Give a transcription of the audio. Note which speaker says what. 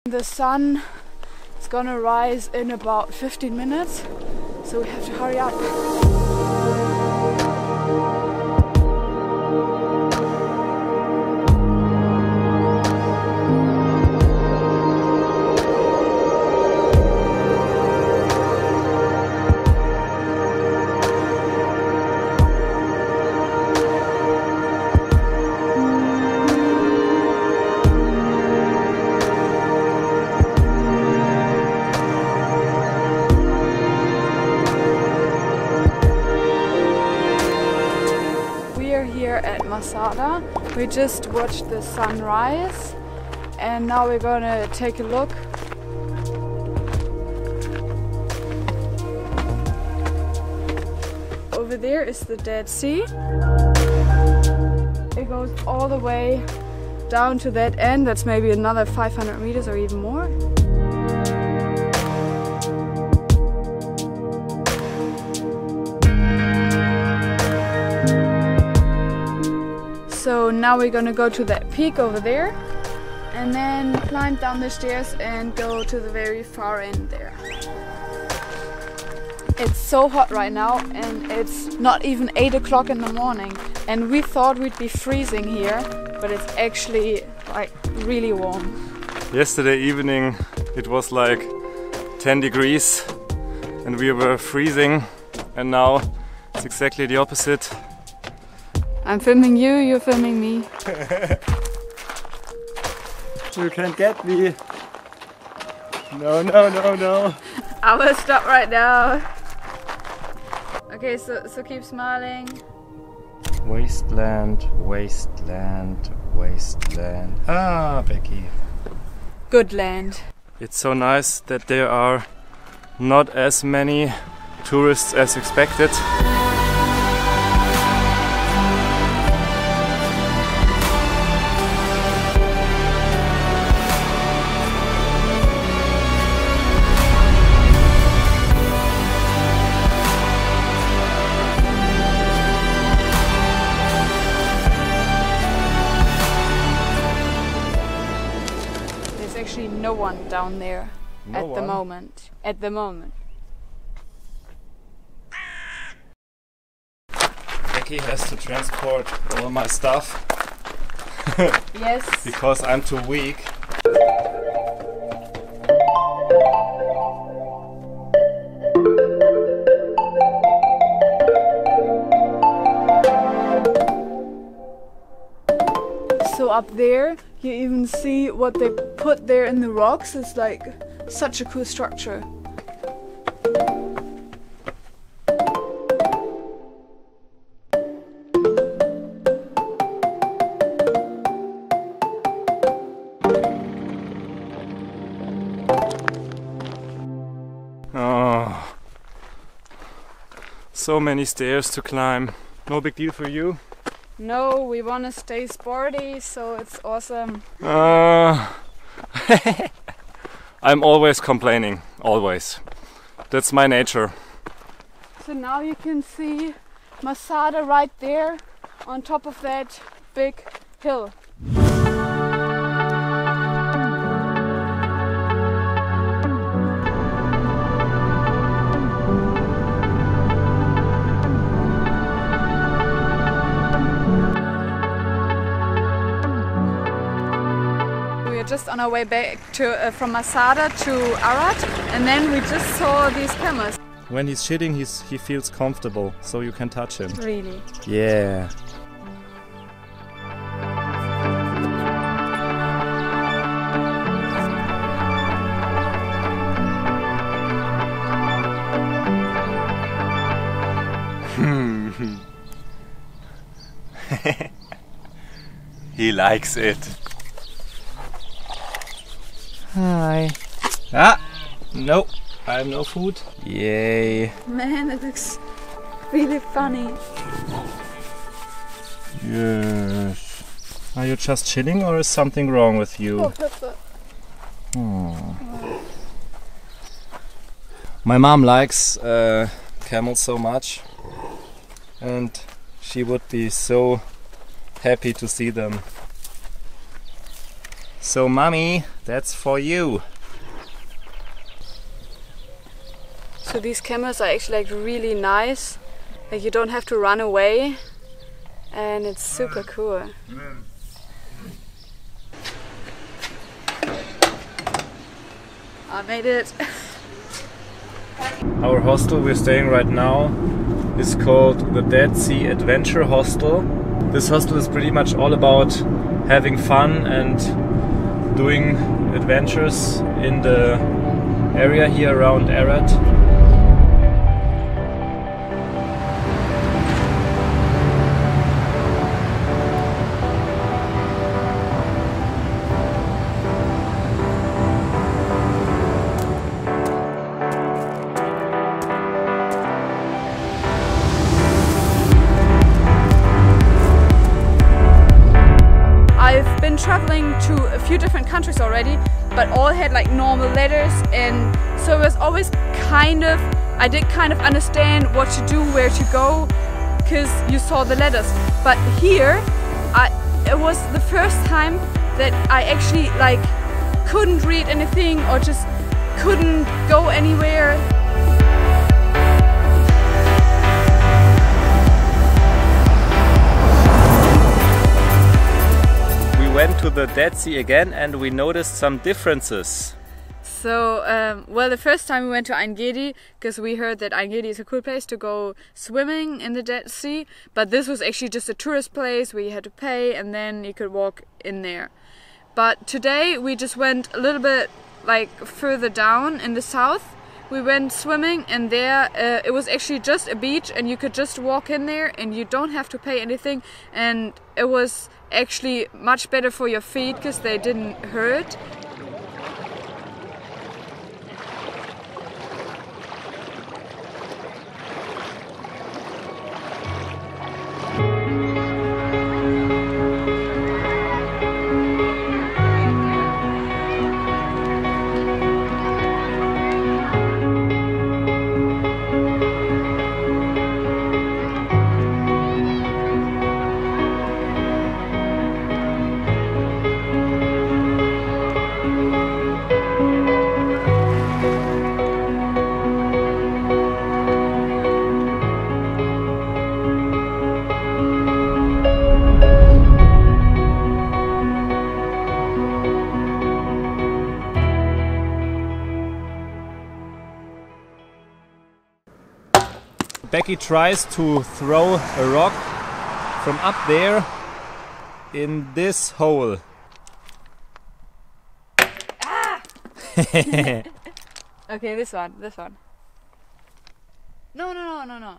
Speaker 1: The sun is gonna rise in about 15 minutes, so we have to hurry up. At Masada. We just watched the sunrise and now we're gonna take a look. Over there is the Dead Sea. It goes all the way down to that end. That's maybe another 500 meters or even more. So now we're gonna go to that peak over there and then climb down the stairs and go to the very far end there. It's so hot right now and it's not even 8 o'clock in the morning and we thought we'd be freezing here, but it's actually like really warm.
Speaker 2: Yesterday evening it was like 10 degrees and we were freezing, and now it's exactly the opposite.
Speaker 1: I'm filming you, you're filming me.
Speaker 2: You can't get me. No, no, no, no.
Speaker 1: I will stop right now. Okay, so keep smiling.
Speaker 2: Wasteland, wasteland, wasteland. Ah, Bekky.
Speaker 1: Good land.
Speaker 2: It's so nice that there are not as many tourists as expected.
Speaker 1: Actually no one down there the moment. At the moment.
Speaker 2: Bekky has to transport all my stuff.
Speaker 1: Yes.
Speaker 2: Because I'm too weak.
Speaker 1: So up there you even see what they put there in the rocks. It's like such a cool structure.
Speaker 2: Oh, so many stairs to climb. No big deal for you?
Speaker 1: No, we want to stay sporty, so it's awesome.
Speaker 2: I'm always complaining, always. That's my nature.
Speaker 1: So now you can see Masada right there on top of that big hill. Just on our way back to from Masada to Arad, and then we just saw these camels.
Speaker 2: When he's shitting, he feels comfortable, so you can touch him.
Speaker 1: Really?
Speaker 2: Yeah. He likes it. Hi. Ah! Nope, I have no food. Yay.
Speaker 1: Man, it looks really funny.
Speaker 2: Yes. Are you just chilling or is something wrong with you?
Speaker 1: Oh, Pepper.
Speaker 2: Oh. My mom likes camels so much and she would be so happy to see them. So mommy, that's for you.
Speaker 1: So these camels are actually like really nice. Like you don't have to run away, and it's super cool. I made it.
Speaker 2: Our hostel we're staying right now is called the Dead Sea Adventure Hostel. This hostel is pretty much all about having fun and doing adventures in the area here around Arad.
Speaker 1: I've been traveling to a few different countries already, but all had like normal letters, and so it was always I did kind of understand what to do, where to go, because you saw the letters. But here, it was the first time that I actually like couldn't read anything or just couldn't go anywhere.
Speaker 2: We went to the Dead Sea again and we noticed some differences.
Speaker 1: So, well, the first time we went to Ein-Gedi, because we heard that Ein-Gedi is a cool place to go swimming in the Dead Sea, but this was actually just a tourist place where you had to pay and then you could walk in there. But today we just went a little bit like further down in the south. We went swimming, and there it was actually just a beach and you could just walk in there and you don't have to pay anything, and it was actually much better for your feet because they didn't hurt.
Speaker 2: Bekky tries to throw a rock from up there in this hole.
Speaker 1: Ah! Okay, this one. No.